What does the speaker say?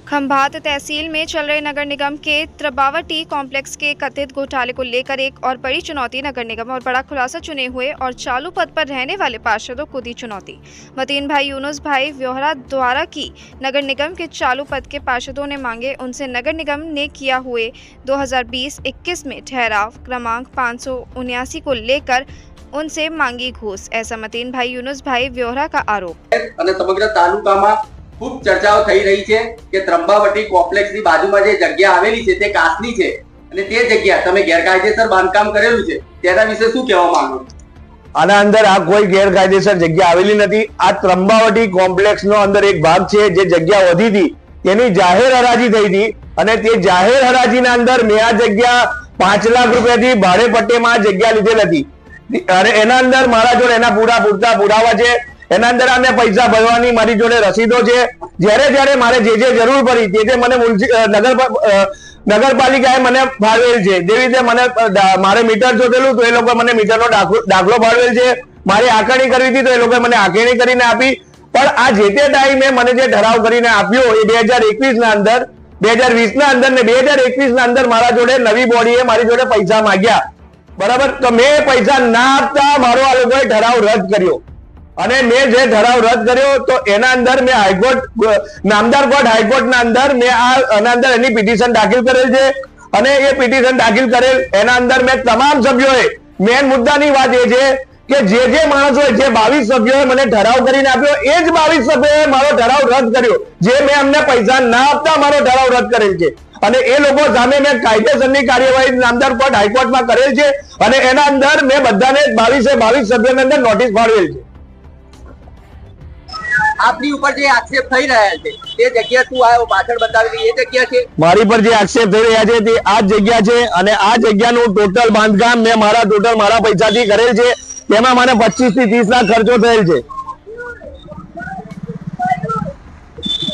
खंभात तहसील में चल रहे नगर निगम के त्रबावटी कॉम्प्लेक्स के कथित घोटाले को लेकर एक और बड़ी चुनौती। नगर निगम और बड़ा खुलासा, चुने हुए और चालू पद पर रहने वाले पार्षदों को दी चुनौती। मतीन भाई यूनुस भाई व्योहरा द्वारा की नगर निगम के चालू पद के पार्षदों ने मांगे उनसे नगर निगम ने किया हुए 2020-21 में ठहराव क्रमांक 579 को लेकर उनसे मांगी घूस। ऐसा मतीन भाई यूनुस भाई व्योहरा का आरोप। समग्र तालुकाમાં खूब चर्चाओ થઈ રહી છે કે ત્રંબાવટી કોમ્પ્લેક્સની બાજુમાં જે જગ્યા આવેલી છે તે કાચની છે અને તે જગ્યા તમે ગેરકાયદેસર બાંધકામ કરેલું છે તેના વિશે શું કહેવા માંગો? આના અંદર આ કોઈ ગેરકાયદેસર જગ્યા આવેલી નથી। આ ત્રંબાવટી કોમ્પ્લેક્સનો અંદર એક ભાગ છે જે જગ્યા વધી હતી તેની જાહેર હરાજી થઈ હતી અને તે જાહેર હરાજીના અંદર મેં આ જગ્યા 5 લાખ રૂપિયાથી ભાડે પટ્ટેમાં આ જગ્યા લીધેલ હતી અને એના અંદર મારા જોડે એના પૂરતા પુરાવા છે। એના અંદર અમે પૈસા ભરવાની મારી જોડે રસીદો છે। જ્યારે મારે જે જરૂર પડી તે મને નગરપાલિકાએ મને ફાળવેલ છે। જેવી રીતે મને મારે મીટર જોતેલું તો એ લોકો મને મીટરનો દાખલો ફાળવેલ છે। મારી આંકણી કરવી હતી તો એ લોકોએ મને આંકણી કરીને આપી। પણ આ જે તે ટાઈમે મને જે ઠરાવ કરીને આપ્યો એ 2021 ના અંદર 2020 ના અંદર ને 2021 ના અંદર મારા જોડે નવી બોડીએ મારી જોડે પૈસા માંગ્યા, બરાબર। તો મેં પૈસા ના આપતા મારો આ લોકોએ ઠરાવ રદ કર્યો અને મેં જે ઠરાવ રદ કર્યો તો એના અંદર મેં હાઈકોર્ટ નામદાર કોર્ટ હાઈકોર્ટના અંદર મેં આના અંદર એની પિટિશન દાખલ કરેલ છે અને એ પિટિશન દાખલ કરેલ એના અંદર મેં તમામ સભ્યોએ મેન મુદ્દાની વાત એ છે કે જે માણસોએ જે 22 સભ્યોએ મને ઠરાવ કરીને આપ્યો એ જ 22 સભ્યોએ મારો ઠરાવ રદ કર્યો। જે મેં અમને પૈસા ના આપતા મારો ઠરાવ રદ કરેલ છે અને એ લોકો સામે મેં કાયદેસરની કાર્યવાહી નામદાર કોર્ટ હાઈકોર્ટમાં કરેલ છે અને એના અંદર મેં બધાને 22 સભ્યોને અંદર નોટિસ ફાળવેલ છે। આપની ઉપર જે આક્ષેપ થઈ રહ્યા છે તે જગ્યા શું આવ્યો પાછળ બતાવેલી એ જગ્યા છે? મારી પર જે આક્ષેપ થઈ રહ્યા છે તે આ જગ્યા છે અને આ જગ્યાનું ટોટલ બાંધકામ મેં મારા પૈસાથી કરેલ છે। તેમાં મને 25 થી 30 લાખ ખર્ચો થયેલ છે।